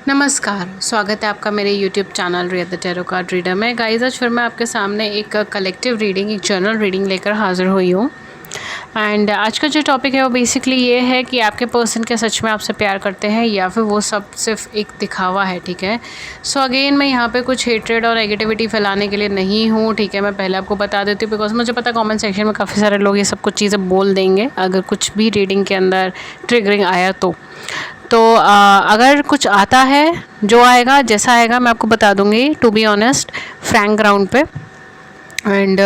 नमस्कार, स्वागत है आपका मेरे YouTube channel Riya the tarot card reader में। गाइस, आज फिर मैं आपके सामने एक कलेक्टिव रीडिंग, एक जर्नल रीडिंग लेकर हाज़िर हुई हूँ। एंड आज का जो टॉपिक है वो बेसिकली ये है कि आपके पर्सन क्या सच में आपसे प्यार करते हैं या फिर वो सब सिर्फ एक दिखावा है, ठीक है। सो अगेन मैं यहाँ पे कुछ हेट्रेड और नेगेटिविटी फैलाने के लिए नहीं हूँ, ठीक है। मैं पहले आपको बता देती हूँ बिकॉज मुझे पता है कमेंट सेक्शन में काफ़ी सारे लोग ये सब कुछ चीज़ें बोल देंगे अगर कुछ भी रीडिंग के अंदर ट्रिगरिंग आया तो अगर कुछ आता है, जो आएगा जैसा आएगा मैं आपको बता दूंगी, to be honest, frank ground पे। एंड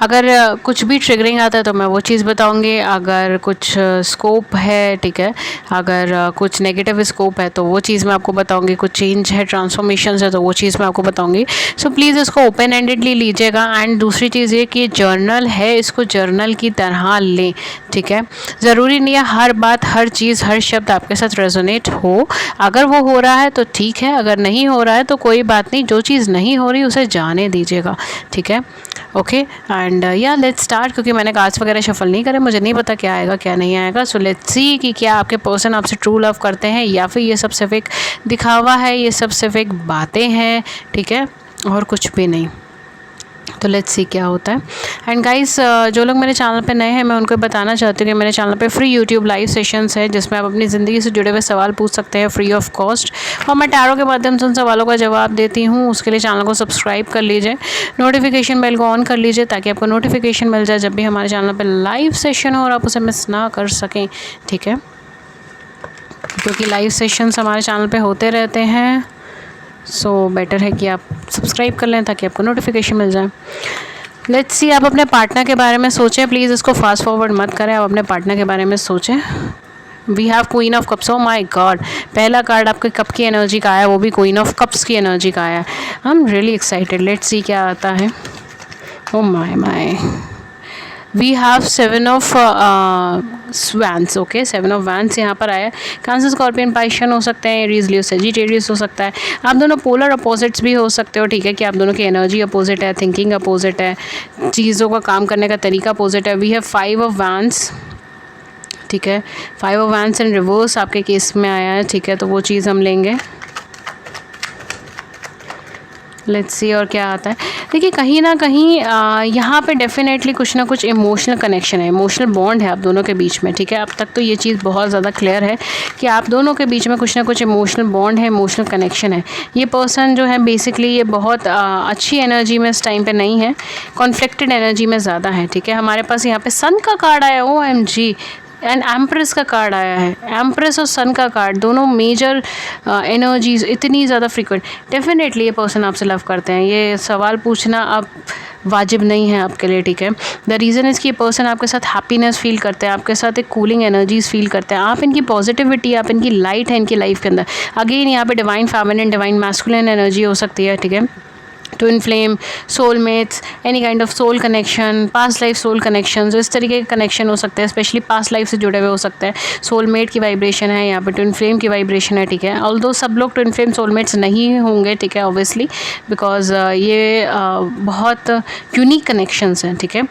अगर कुछ भी ट्रिगरिंग आता है तो मैं वो चीज़ बताऊंगी। अगर कुछ स्कोप है, ठीक है, अगर कुछ नेगेटिव स्कोप है तो वो चीज़ मैं आपको बताऊंगी। कुछ चेंज है, ट्रांसफॉर्मेशन है तो वो चीज़ मैं आपको बताऊंगी। सो प्लीज़ इसको ओपन एंडेडली लीजिएगा। एंड दूसरी चीज़ ये कि जर्नल है, इसको जर्नल की तरह लें, ठीक है। ज़रूरी नहीं है हर बात, हर चीज़, हर शब्द आपके साथ रेजोनेट हो। अगर वो हो रहा है तो ठीक है, अगर नहीं हो रहा है तो कोई बात नहीं। जो चीज़ नहीं हो रही उसे जाने दीजिएगा, ठीक है। ओके, एंड या लेट्स स्टार्ट। क्योंकि मैंने कार्ड्स वगैरह शफल नहीं करे, मुझे नहीं पता क्या आएगा क्या नहीं आएगा। सो लेट्स सी कि क्या आपके पर्सन आपसे ट्रू लव करते हैं या फिर ये सब सिर्फ एक दिखावा है, ये सब सिर्फ एक बातें हैं, ठीक है, और कुछ भी नहीं। तो लेट्स सी क्या होता है। एंड गाइस, जो लोग मेरे चैनल पे नए हैं मैं उनको बताना चाहती हूँ कि मेरे चैनल पे फ्री यूट्यूब लाइव सेशंस है जिसमें आप अपनी ज़िंदगी से जुड़े हुए सवाल पूछ सकते हैं फ्री ऑफ कॉस्ट, और मैं टैरो के माध्यम से उन सवालों का जवाब देती हूँ। उसके लिए चैनल को सब्सक्राइब कर लीजिए, नोटिफिकेशन बेल को ऑन कर लीजिए ताकि आपको नोटिफिकेशन मिल जाए जब भी हमारे चैनल पर लाइव सेशन हो और आप उसे मिस ना कर सकें, ठीक है। क्योंकि लाइव सेशंस हमारे चैनल पर होते रहते हैं, सो बेटर है कि आप सब्सक्राइब कर लें ताकि आपको नोटिफिकेशन मिल जाए। लेट्स सी, आप अपने पार्टनर के बारे में सोचें। प्लीज़ इसको फास्ट फॉरवर्ड मत करें, आप अपने पार्टनर के बारे में सोचें। We have queen of cups. Oh my god, पहला कार्ड आपके कप की एनर्जी का आया, वो भी क्वीन ऑफ कप्स की एनर्जी का आया। I am really excited, let's see क्या आता है। Oh my we have 7 of wands. Okay, 7 of wands यहाँ पर आया। कैंसर, स्कॉर्पियन, पाइशन हो सकते हैं, एरीज, लियो, सजिटेरियस हो सकता है। आप दोनों पोलर अपोजिट्स भी हो सकते हो, ठीक है, कि आप दोनों की एनर्जी अपोजिट है, थिंकिंग अपोजिट है, चीज़ों का काम करने का तरीका अपोजिट है। वी हैव 5 ऑफ वैंस, ठीक है, 5 ऑफ वैंस इन रिवर्स आपके केस में आया है, ठीक है, तो वो चीज़ हम लेंगे। लेट्स सी और क्या आता है। देखिए, कहीं ना कहीं यहाँ पे डेफिनेटली कुछ ना कुछ इमोशनल कनेक्शन है, इमोशनल बॉन्ड है आप दोनों के बीच में, ठीक है। अब तक तो ये चीज़ बहुत ज़्यादा क्लियर है कि आप दोनों के बीच में कुछ ना कुछ इमोशनल बॉन्ड है, इमोशनल कनेक्शन है। ये पर्सन जो है बेसिकली ये बहुत अच्छी एनर्जी में इस टाइम पे नहीं है, कॉन्फ्लिक्टेड एनर्जी में ज़्यादा है, ठीक है। हमारे पास यहाँ पे सन का कार्ड आया, OMG, एंड एम्प्रेस का कार्ड आया है। एम्प्रेस और सन का कार्ड दोनों मेजर एनर्जीज इतनी ज़्यादा फ्रीक्वेंट, डेफिनेटली ये पर्सन आपसे लव करते हैं। ये सवाल पूछना अब वाजिब नहीं है आपके लिए, ठीक है। द रीज़न इज़ कि ये पर्सन आपके साथ हैप्पीनेस फील करते हैं, आपके साथ एक कूलिंग एनर्जीज फील करते हैं। आप इनकी पॉजिटिविटी, आप इनकी लाइट है इनकी लाइफ के अंदर। अगेन यहाँ पे divine feminine, divine masculine energy हो सकती है, ठीक है। Twin flame, soulmates, any kind of soul connection, past life soul connection, इस तरीके के कनेक्शन हो सकते हैं, स्पेशली पास्ट लाइफ से जुड़े हुए हो सकते हैं। सोलमेट की वाइब्रेशन है यहाँ पे, ट्विन फ्लेम की वाइब्रेशन है, ठीक है। ऑल्दो सब लोग ट्विन फ्लेम सोलमेट्स नहीं होंगे, ठीक है, ऑब्वियसली, बिकॉज ये बहुत यूनिक कनेक्शंस हैं, ठीक है।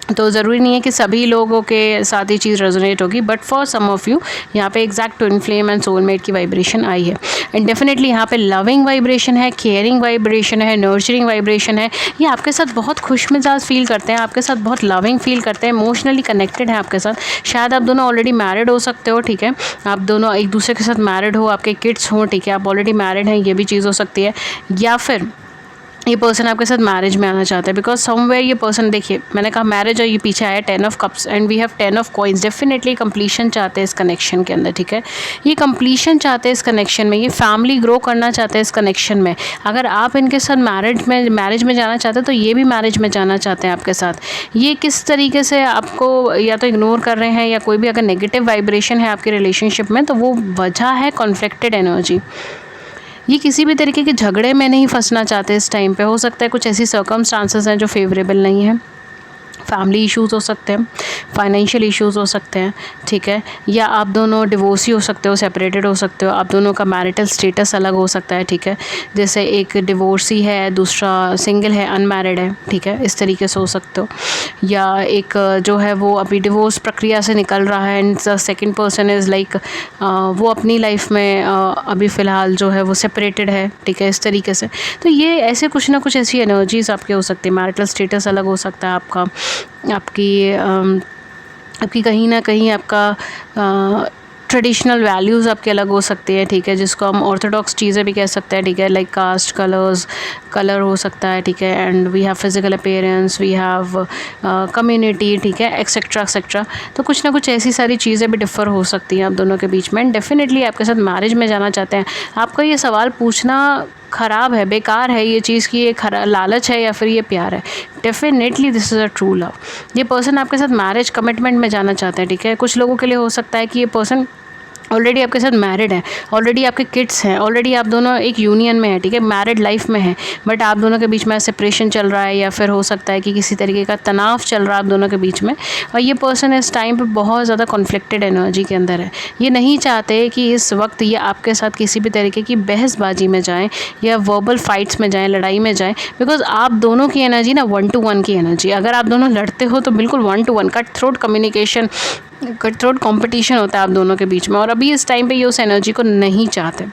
तो ज़रूरी नहीं है कि सभी लोगों के साथ ये चीज़ रेजोनेट होगी, but for some of you यहाँ पे exact twin flame and soulmate की वाइब्रेशन आई है। एंड डेफिनेटली यहाँ पे लविंग वाइब्रेशन है, केयरिंग वाइब्रेशन है, नर्चरिंग वाइब्रेशन है। ये आपके साथ बहुत खुश मिजाज फील करते हैं, आपके साथ बहुत लविंग फील करते हैं, इमोशनली कनेक्टेड है आपके साथ। शायद आप दोनों ऑलरेडी मैरिड हो सकते हो, ठीक है, आप दोनों एक दूसरे के साथ मैरिड हो, आपके किड्स हों, ठीक है, आप ऑलरेडी मैरिड हैं, ये भी चीज़ हो सकती है। या फिर ये पर्सन आपके साथ मैरिज में आना चाहता है, बिकॉज समवेयर ये पर्सन, देखिए मैंने कहा मैरिज और ये पीछे आया 10 of cups and we have 10 of coins. Definitely completion चाहते हैं इस कनेक्शन के अंदर, ठीक है। ये कंप्लीशन चाहते हैं इस कनेक्शन में, ये फैमिली ग्रो करना चाहते हैं इस कनेक्शन में। अगर आप इनके साथ मैरिज में जाना चाहते हैं तो ये भी मैरिज में जाना चाहते हैं आपके साथ। ये किस तरीके से आपको या तो इग्नोर कर रहे हैं या कोई भी अगर नेगेटिव वाइब्रेशन है आपके रिलेशनशिप में तो वो वजह है कॉन्फ्लिक्टेड एनर्जी। ये किसी भी तरीके के झगड़े में नहीं फंसना चाहते इस टाइम पे। हो सकता है कुछ ऐसी सर्कमस्टांसेस हैं जो फेवरेबल नहीं है, फैमिली इश्यूज़ हो सकते हैं, फाइनेंशियल इश्यूज़ हो सकते हैं, ठीक है, या आप दोनों डिवोर्सी हो सकते हो, सेपरेटेड हो सकते हो, आप दोनों का मैरिटल स्टेटस अलग हो सकता है, ठीक है, जैसे एक डिवोर्सी है, दूसरा सिंगल है, अनमैरिड है, ठीक है, इस तरीके से हो सकते हो, या एक जो है वो अभी डिवोर्स प्रक्रिया से निकल रहा है and the second person is like वो अपनी लाइफ में अभी फ़िलहाल जो है वो सेपरेटेड है, ठीक है, इस तरीके से। तो ये ऐसे कुछ ना कुछ ऐसी एनर्जीज़ आपके हो सकती है। मैरिटल स्टेटस अलग हो सकता है आपका, आपकी कहीं ना कहीं आपका ट्रेडिशनल वैल्यूज़ आपके अलग हो सकती है, ठीक है, जिसको हम ऑर्थोडॉक्स चीज़ें भी कह सकते हैं, ठीक है, लाइक कास्ट कलर हो सकता है, ठीक है, and we have physical appearance, we have community, ठीक है, एक्सेट्रा एक्सेट्रा। तो कुछ ना कुछ ऐसी सारी चीज़ें भी डिफ़र हो सकती हैं आप दोनों के बीच में। एंड डेफिनेटली आपके साथ मैरिज में जाना चाहते हैं। आपका ये सवाल पूछना ख़राब है, बेकार है ये चीज़ कि ये लालच है या फिर ये प्यार है। Definitely this is a true love. ये पर्सन आपके साथ मैरिज कमिटमेंट में जाना चाहते हैं, ठीक है। कुछ लोगों के लिए हो सकता है कि ये पर्सन ऑलरेडी आपके साथ मैरिड है, ऑलरेडी आपके किड्स हैं, ऑलरेडी आप दोनों एक यूनियन में है, ठीक है, मैरिड लाइफ में है, बट आप दोनों के बीच में सेपरेशन चल रहा है, या फिर हो सकता है कि किसी तरीके का तनाव चल रहा है आप दोनों के बीच में। और ये पर्सन इस टाइम पे बहुत ज़्यादा कॉन्फ्लिक्टेड एनर्जी के अंदर है। ये नहीं चाहते कि इस वक्त ये आपके साथ किसी भी तरीके की बहसबाजी में जाएँ या वर्बल फाइट्स में जाएँ, लड़ाई में जाएँ, बिकॉज आप दोनों की एनर्जी ना 1 to 1 की एनर्जी। अगर आप दोनों लड़ते हो तो बिल्कुल 1 to 1 cut throat communication, cut throat competition होता है आप दोनों के बीच में। और अभी इस टाइम पे ये उस एनर्जी को नहीं चाहते।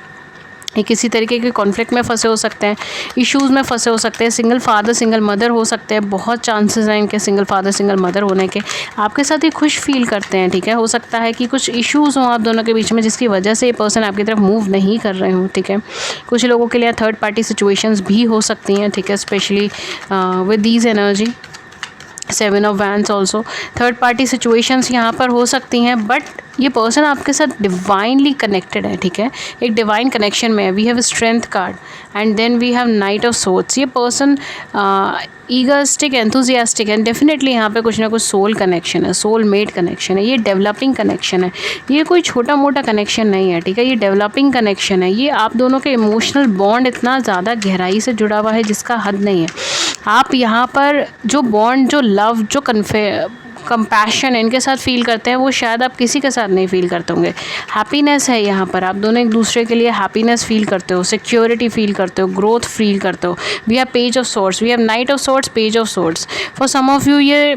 ये किसी तरीके के कॉन्फ्लिक्ट में फंसे हो सकते हैं, इश्यूज़ में फंसे हो सकते हैं, सिंगल फादर सिंगल मदर हो सकते हैं, बहुत चांसेस हैं इनके सिंगल फादर सिंगल मदर होने के। आपके साथ ये खुश फील करते हैं, ठीक है। हो सकता है कि कुछ इश्यूज़ हों आप दोनों के बीच में जिसकी वजह से ये पर्सन आपकी तरफ मूव नहीं कर रहे हों, ठीक है। कुछ लोगों के लिए थर्ड पार्टी सिचुएशंस भी हो सकती हैं, ठीक है, specially with these energy. 7 of Wands also third party situations यहाँ पर हो सकती हैं, बट ये पर्सन आपके साथ डिवाइनली कनेक्टेड है, ठीक है, एक डिवाइन कनेक्शन में है। We have strength card and then we have knight of swords. ये person egoistic, enthusiastic and definitely यहाँ पे कुछ ना कुछ सोल कनेक्शन है, सोल मेट कनेक्शन है, ये डेवलपिंग कनेक्शन है। ये कोई छोटा मोटा कनेक्शन नहीं है, ठीक है, ये डेवलपिंग कनेक्शन है। ये आप दोनों के इमोशनल बॉन्ड इतना ज़्यादा गहराई से जुड़ा हुआ है जिसका हद नहीं है। आप यहाँ पर जो बॉन्ड, जो लव, जो कंपैशन इनके साथ फील करते हैं वो शायद आप किसी के साथ नहीं फील करते होंगे। हैप्पीनेस है यहाँ पर, आप दोनों एक दूसरे के लिए हैप्पीनेस फील करते हो, सिक्योरिटी फील करते हो, ग्रोथ फील करते हो। We have page of swords, we have knight of swords, page of swords. For some of you ये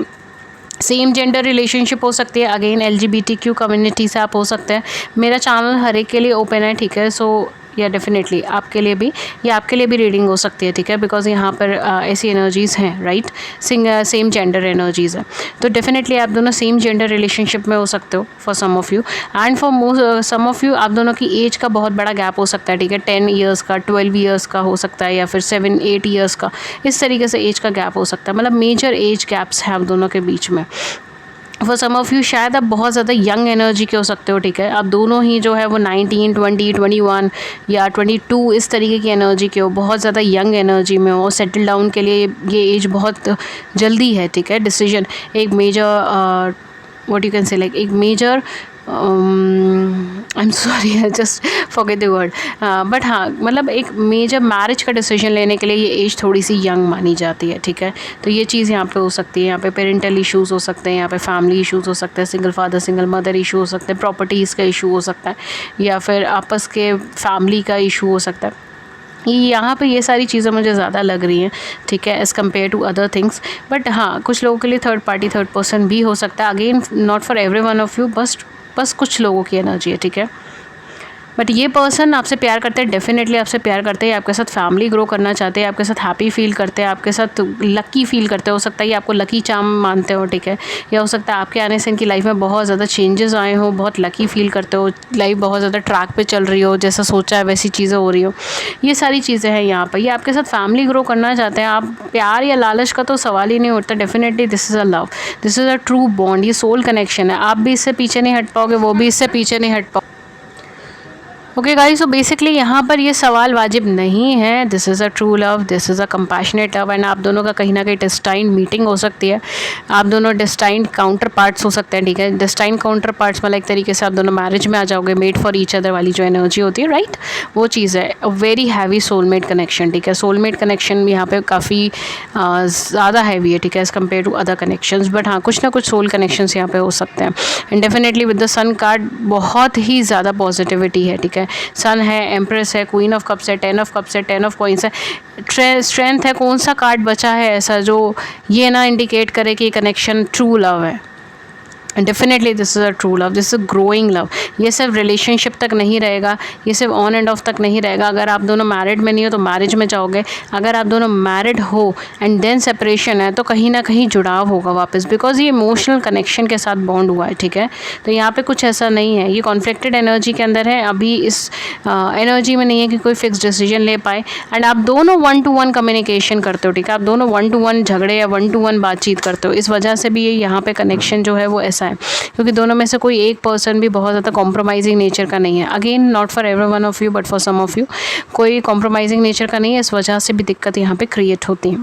सेम जेंडर रिलेशनशिप हो सकती है, अगेन LGBTQ कम्युनिटी से आप हो सकते हैं। मेरा चैनल हर एक के लिए ओपन है, ठीक है, सो या डेफिनेटली आपके लिए भी, ये आपके लिए भी रीडिंग हो सकती है, ठीक है, बिकॉज यहाँ पर ऐसी एनर्जीज़ हैं, राइट, सेम जेंडर एनर्जीज़ है। तो डेफिनेटली आप दोनों सेम जेंडर रिलेशनशिप में हो सकते हो for some of you, and for some of you आप दोनों की एज का बहुत बड़ा गैप हो सकता है, ठीक है, 10 ईयर्स का, 12 ईयर्स का हो सकता है, या फिर 7-8 ईयर्स का, इस तरीके से एज का गैप हो सकता है। मतलब मेजर एज गैप्स हैं आप दोनों के बीच में। फॉर सम ऑफ़ यू शायद आप बहुत ज़्यादा यंग एनर्जी के हो सकते हो, ठीक है, आप दोनों ही जो है वो 19, 20, 21 या 22 इस तरीके की एनर्जी के हो, बहुत ज़्यादा यंग एनर्जी में हो। सेटल डाउन के लिए ये एज बहुत जल्दी है, ठीक है। डिसीजन एक major what you can say like एक major I am sorry I just forget the word, but हाँ, मतलब एक मेजर मैरिज का डिसीजन लेने के लिए ये एज थोड़ी सी यंग मानी जाती है, ठीक है। तो ये चीज़ यहाँ पे हो सकती है। यहाँ पे पेरेंटल इश्यूज़ हो सकते हैं, यहाँ पे फैमिली इश्यूज़ हो सकते हैं, single father single mother issue हो सकते हैं, प्रॉपर्टीज़ का इशू हो सकता है, या फिर आपस के फैमिली का इशू हो सकता है। यहाँ पे ये सारी चीज़ें मुझे ज़्यादा लग रही हैं, ठीक है, as compare to other things. But हाँ, कुछ लोगों के लिए थर्ड पार्टी, थर्ड पर्सन भी हो सकता है। Again not for every one of you, बस कुछ लोगों की एनर्जी है, ठीक है। बट ये पर्सन आपसे प्यार करते हैं, डेफिनेटली आपसे प्यार करते हैं, आपके साथ फैमिली ग्रो करना चाहते हैं, आपके साथ हैप्पी फील करते हैं, आपके साथ लकी फील करते हैं। हो सकता है ये आपको लकी चार्म मानते हो, ठीक है, या हो सकता है आपके आने से इनकी लाइफ में बहुत ज़्यादा चेंजेस आए हो, बहुत लकी फील करते हो, लाइफ बहुत ज़्यादा ट्रैक पे चल रही हो, जैसा सोचा है वैसी चीज़ें हो रही हो। ये सारी चीज़ें हैं यहाँ पर। ये आपके साथ फैमिली ग्रो करना चाहते हैं। आप प्यार या लालच का तो सवाल ही नहीं उठता। Definitely this is a love, this is a true bond, ये सोल कनेक्शन है। आप भी इससे पीछे नहीं हट पाओगे, वो भी इससे पीछे नहीं हट पाओगे। ओके गाइस, सो बेसिकली यहाँ पर ये सवाल वाजिब नहीं है। This is a true love, this is a compassionate love, and आप दोनों का कहीं ना कहीं डेस्टाइंड मीटिंग हो सकती है। आप दोनों डेस्टाइंड काउंटर पार्ट्स हो सकते हैं, ठीक है। डेस्टाइंड काउंटर पार्ट्स मतलब एक तरीके से आप दोनों मैरिज में आ जाओगे, मेड फॉर ईच अदर वाली जो एनर्जी होती है, राइट, वो चीज़ है। A very heavy soulmate connection, ठीक है। सोलमेट कनेक्शन यहाँ पे काफ़ी ज़्यादा हैवी है, ठीक है, as compare to other connections. But हाँ, कुछ ना कुछ सोल कनेक्शंस यहाँ पे हो सकते हैं। And definitely with the sun card बहुत ही ज़्यादा पॉजिटिविटी है, ठीक है। सन है, एम्प्रेस है, क्वीन ऑफ कप्स है, 10 ऑफ कप्स है, 10 ऑफ कॉइंस है, स्ट्रेंथ है। कौन सा कार्ड बचा है ऐसा जो ये ना इंडिकेट करे कि कनेक्शन ट्रू लव है? Definitely this is a true love, this is growing love. ये सिर्फ रिलेशनशिप तक नहीं रहेगा, ये सिर्फ ऑन एंड ऑफ तक नहीं रहेगा। अगर आप दोनों मैरिड में नहीं हो तो मैरिज में जाओगे, अगर आप दोनों मैरिड हो एंड देन सेपरेशन है तो कहीं ना कहीं जुड़ाव होगा वापस, बिकॉज ये इमोशनल कनेक्शन के साथ बॉन्ड हुआ है, ठीक है। तो यहाँ पे कुछ ऐसा नहीं है, ये कॉन्फ्लिक्टेड एनर्जी के अंदर है, अभी इस एनर्जी में नहीं है कि कोई फिक्स डिसीजन ले पाए। एंड आप दोनों 1-to-1 कम्युनिकेशन करते हो, ठीक है, आप दोनों 1-to-1 झगड़े या 1-to-1 बातचीत करते हो। इस वजह से भी ये यहाँ पे कनेक्शन जो है वो ऐसा है, क्योंकि दोनों में से कोई एक पर्सन भी बहुत ज़्यादा कॉम्प्रोमाइजिंग नेचर का नहीं है। Again not for every one of you but for some of you, कोई कॉम्प्रोमाइजिंग नेचर का नहीं है, इस वजह से भी दिक्कत यहाँ पे क्रिएट होती है।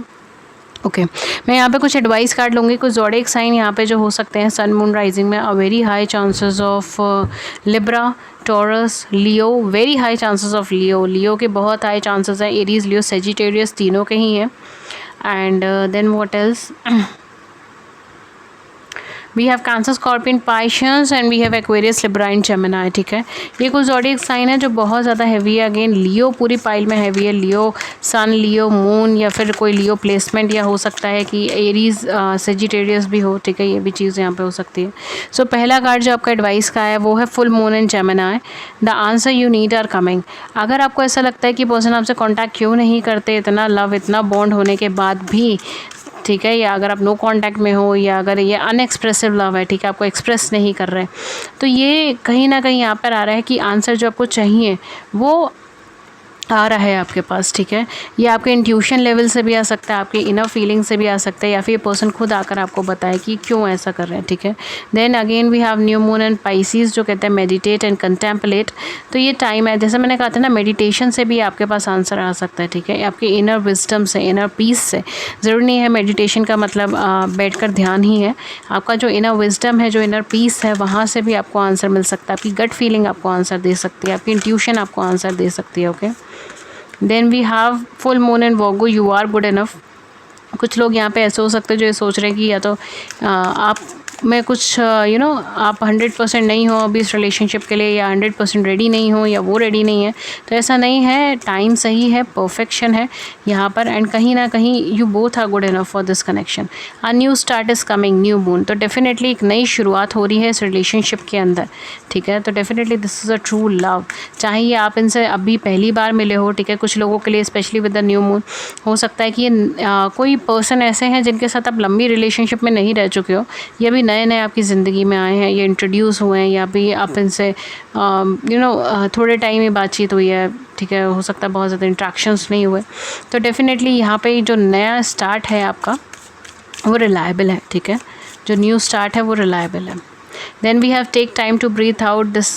ओके मैं यहाँ पे कुछ एडवाइस कार्ड लूँगी। कुछ ज़ोडिएक साइन यहाँ पे जो हो सकते हैं सन मून राइजिंग में, a very high chances of Libra, Taurus, Leo, very high chances of Leo. Leo के बहुत हाई चांसेस हैं, एरीज, लियो, सेजिटेरियस तीनों के ही हैं। And then what else, we have Cancer, Scorpion, Pisces and we have Aquarius, Libra and Gemini, ठीक है। ये कुछ ज़ोडिएक साइन है जो बहुत ज़्यादा हैवी है। अगेन लियो पूरी पाइल में हैवी है, लियो सन, लियो मून, या फिर कोई लियो प्लेसमेंट, या हो सकता है कि एरीज सेजिटेरियस भी हो, ठीक है, ये भी चीज़ यहाँ पे हो सकती है। सो पहला कार्ड जो आपका एडवाइस का है वो है full moon and Gemini. The answer you need are coming. अगर आपको ऐसा लगता है कि पर्सन आपसे कॉन्टैक्ट क्यों नहीं करते, इतना लव, इतना बॉन्ड होने के बाद भी, ठीक है, या अगर आप नो कांटेक्ट में हो, या अगर ये अनएक्सप्रेसिव लव है, ठीक है, आपको एक्सप्रेस नहीं कर रहे, तो ये कहीं ना कहीं यहाँ पर आ रहा है कि आंसर जो आपको चाहिए वो आ रहा है आपके पास, ठीक है। ये आपके इंट्यूशन लेवल से भी आ सकता है, आपके इनर फीलिंग से भी आ सकता है, या फिर ये पर्सन खुद आकर आपको बताए कि क्यों ऐसा कर रहे हैं, ठीक है। Then again we have new moon and Pisces जो कहते हैं मेडिटेट एंड कंटेम्पलेट। तो ये टाइम है, जैसे मैंने कहा था ना, मेडिटेशन से भी आपके पास आंसर आ सकता है, ठीक है, आपके इनर विजडम से, इनर पीस से। ज़रूरी नहीं है मेडिटेशन का मतलब बैठ कर ध्यान ही है, आपका जो इनर विजडम है, जो इनर पीस है, वहाँ से भी आपको आंसर मिल सकता है। आपकी गट फीलिंग आपको आंसर दे सकती है, आपकी इंट्यूशन आपको आंसर दे सकती है, okay. Then we have full moon and Virgo, you are good enough. कुछ लोग यहाँ पे ऐसे हो सकते हैं जो ये सोच रहे हैं कि या तो आप में कुछ आप 100% नहीं हो अभी इस रिलेशनशिप के लिए, या 100% रेडी नहीं हो, या वो रेडी नहीं है। तो ऐसा नहीं है, टाइम सही है, परफेक्शन है यहाँ पर, एंड कहीं ना कहीं you both are good enough for this connection. A new start is coming, new moon, तो डेफिनेटली एक नई शुरुआत हो रही है इस रिलेशनशिप के अंदर, ठीक है। तो definitely this is a true love. चाहे ये आप इनसे अभी पहली बार मिले हो, ठीक है, कुछ लोगों के लिए specially with the new moon हो सकता है कि ये कोई पर्सन ऐसे हैं जिनके साथ आप लंबी रिलेशनशिप में नहीं रह चुके हो, या भी नए नए आपकी ज़िंदगी में आए हैं, ये इंट्रोड्यूस हुए हैं, या भी आप इनसे थोड़े टाइम ही बातचीत हुई है, ठीक है, हो सकता है बहुत ज़्यादा इंट्रैक्शंस नहीं हुए। तो डेफिनेटली यहाँ पे जो नया स्टार्ट है आपका वो रिलायबल है, ठीक है, जो न्यू स्टार्ट है वो रिलायबल है। Then we have take time to breathe out this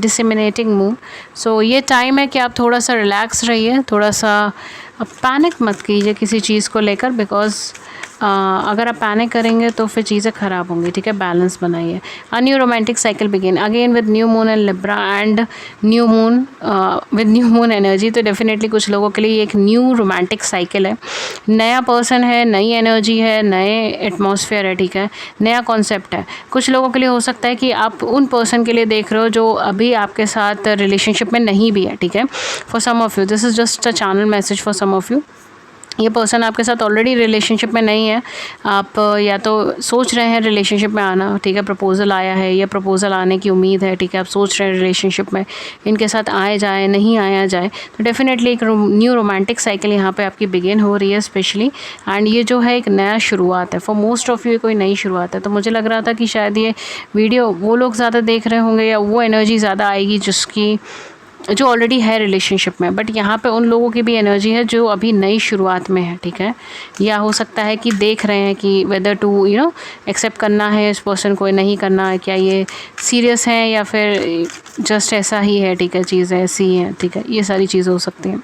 disseminating moon. So ये टाइम है कि आप थोड़ा सा रिलैक्स रहिए, थोड़ा सा पैनिक मत कीजिए किसी चीज़ को लेकर, बिकॉज अगर आप पैनिक करेंगे तो फिर चीज़ें ख़राब होंगी, ठीक है। बैलेंस बनाइए। A new romantic cycle begin again with new moon and Libra and new moon with new moon energy. तो डेफिनेटली कुछ लोगों के लिए एक न्यू रोमांटिक साइकिल है, नया पर्सन है, नई एनर्जी है, नए एटमॉस्फेयर है, ठीक है, नया कॉन्सेप्ट है। कुछ लोगों के लिए हो सकता है कि आप उन पर्सन के लिए देख रहे हो जो अभी आपके साथ रिलेशनशिप में नहीं भी है, ठीक है। For some of you this is just a channel message for some of you. ये पर्सन आपके साथ ऑलरेडी रिलेशनशिप में नहीं है, आप या तो सोच रहे हैं रिलेशनशिप में आना, ठीक है, प्रपोज़ल आया है या प्रपोज़ल आने की उम्मीद है, ठीक है, आप सोच रहे हैं रिलेशनशिप में इनके साथ आए जाए, नहीं आया जाए। तो डेफिनेटली एक न्यू रोमांटिक साइकिल यहाँ पे आपकी बिगिन हो रही है स्पेशली, एंड ये जो है एक नया शुरुआत है फॉर मोस्ट ऑफ़ यू, ये कोई नई शुरुआत है। तो मुझे लग रहा था कि शायद ये वीडियो वो लोग ज़्यादा देख रहे होंगे, या वो एनर्जी ज़्यादा आएगी जिसकी जो ऑलरेडी है रिलेशनशिप में, बट यहाँ पे उन लोगों की भी एनर्जी है जो अभी नई शुरुआत में है, ठीक है। या हो सकता है कि देख रहे हैं कि वेदर टू एक्सेप्ट करना है इस पर्सन को, नहीं करना है, क्या ये सीरियस है या फिर जस्ट ऐसा ही है, ठीक है, चीज़ें ऐसी ही हैं, ठीक है। ये सारी चीज़ें हो सकती हैं।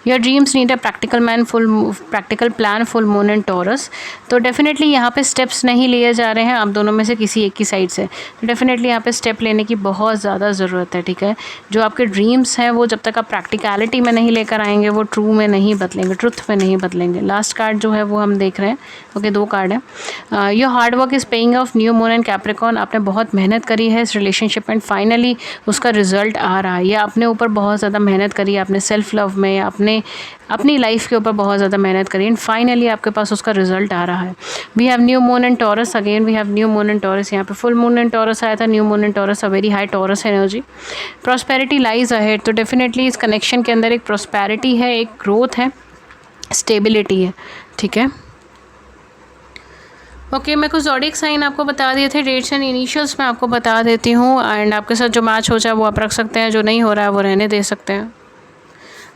Your dreams need a practical plan, full moon and taurus. तो डेफिनेटली यहाँ पे स्टेप्स नहीं लिए जा रहे हैं आप दोनों में से किसी एक की साइड से, तो डेफिनेटली यहाँ पे स्टेप लेने की बहुत ज़्यादा ज़रूरत है, ठीक है। जो आपके ड्रीम्स हैं वो जब तक आप प्रैक्टिकलिटी में नहीं लेकर आएंगे वो ट्रू में नहीं बदलेंगे, ट्रुथ में नहीं बदलेंगे। लास्ट कार्ड जो है वो हम देख रहे हैं, ओके, 2 कार्ड है। Your hard work is paying off, new moon and Capricorn. आपने बहुत मेहनत करी है इस रिलेशनशिप में, फाइनली उसका रिजल्ट आ रहा है, या अपने ऊपर बहुत ज़्यादा मेहनत करी है, आपने सेल्फ लव में, अपनी लाइफ के ऊपर बहुत ज़्यादा मेहनत करी एंड फाइनली आपके पास उसका रिजल्ट आ रहा है। We have new moon and Taurus, again we have new moon and Taurus. यहाँ पे फुल मून एंड टॉरस आया था, new moon and Taurus, a very high Taurus energy. Prosperity lies ahead, तो डेफिनेटली इस connection के अंदर एक prosperity है, एक ग्रोथ है, स्टेबिलिटी है, ठीक है। ओके, मैं कुछ ज़ोडिएक साइन आपको बता दिए थे, डेट्स एंड इनिशियल्स मैं आपको बता देती हूँ एंड आपके साथ जो मैच हो जाए वो आप रख सकते हैं, जो नहीं हो रहा है वो रहने दे सकते हैं।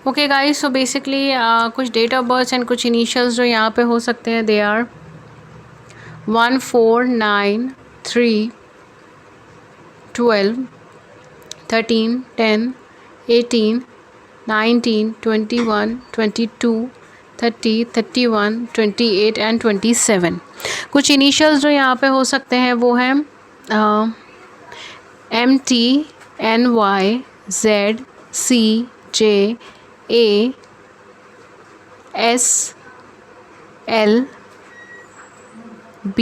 ओके गाइस, सो बेसिकली कुछ डेट ऑफ बर्थ एंड कुछ इनिशियल्स जो यहाँ पे हो सकते हैं, दे आर 1 4 9 3 12 13 10 18 19 21 22 30 31 28 एंड 27। कुछ इनिशियल्स जो यहाँ पे हो सकते हैं वो हैं MT NY Z C J A S L B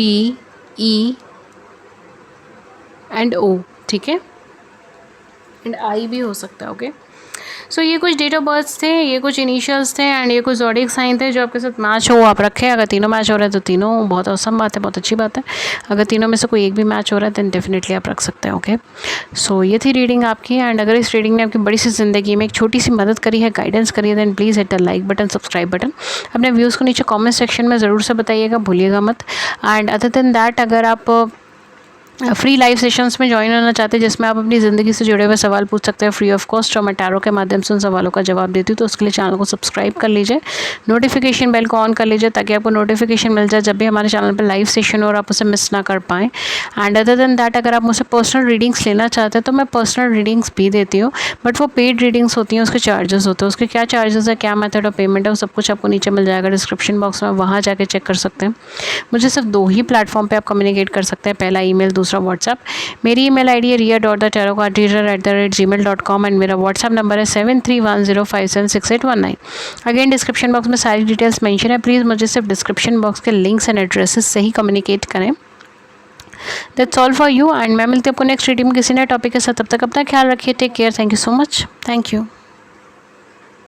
E and O, ठीक है, एंड I भी हो सकता है, ओके। सो ये कुछ डेट ऑफ बर्थ थे, ये कुछ इनिशियल्स थे एंड ये कुछ ज़ोडिएक साइन थे जो आपके साथ मैच हो वो आप रखें। अगर तीनों मैच हो रहे हैं तो तीनों बहुत औसम बात है, बहुत अच्छी बात है। अगर तीनों में से कोई एक भी मैच हो रहा है दैन डेफिनेटली आप रख सकते हैं, ओके। सो ये थी रीडिंग आपकी एंड अगर इस रीडिंग ने आपकी बड़ी सी ज़िंदगी में एक छोटी सी मदद करी है, गाइडेंस करी है, then please hit the like button, subscribe button. अपने व्यूज़ को नीचे कॉमेंट सेक्शन में ज़रूर से बताइएगा, भूलिएगा मत। एंड अदर देन दैट, अगर आप फ्री लाइव सेशंस में ज्वाइन होना चाहते हैं जिसमें आप अपनी ज़िंदगी से जुड़े हुए सवाल पूछ सकते हैं फ्री ऑफ कॉस्ट और मैं टैरो के माध्यम से उन सवालों का जवाब देती हूँ, तो उसके लिए चैनल को सब्सक्राइब कर लीजिए, नोटिफिकेशन बेल को ऑन कर लीजिए ताकि आपको नोटिफिकेशन मिल जाए जब भी हमारे चैनल पर लाइव सेशन हो और आप उसे मिस ना कर पाएँ। एंड अदर देन दैट, अगर आप मुझसे पर्सनल रीडिंग्स लेना चाहते हैं तो मैं पर्सनल रीडिंग्स भी देती हूँ, बट वो पेड रीडिंग्स होती हैं, उसके चार्जेस होते हैं। उसके क्या चार्जेस है, क्या मेथड ऑफ पेमेंट है, वो सब कुछ आपको नीचे मिल जाएगा डिस्क्रिप्शन बॉक्स में, वहाँ जाके चेक कर सकते हैं। मुझे सिर्फ 2 ही प्लेटफॉर्म पे आप कम्युनिकेट कर सकते हैं, पहला ईमेल, दूसरा व्हाट्सएप। मेरी ईमेल आईडी है ria.tarotcardreader@gmail.com एंड मेरा व्हाट्सएप नंबर है 7310576819। अगेन डिस्क्रिप्शन बॉक्स में सारी डिटेल्स मेंशन है, प्लीज़ मुझे सिर्फ डिस्क्रिप्शन बॉक्स के लिंक्स एंड एड्रेसेस से ही कम्युनिकेट करें। That's all for you and मैं मिलती हूँ आपको नेक्स्ट रीडिंग में किसी नए टॉपिक के साथ। तब तक अपना ख्याल रखिए, take care, thank you so much, thank you.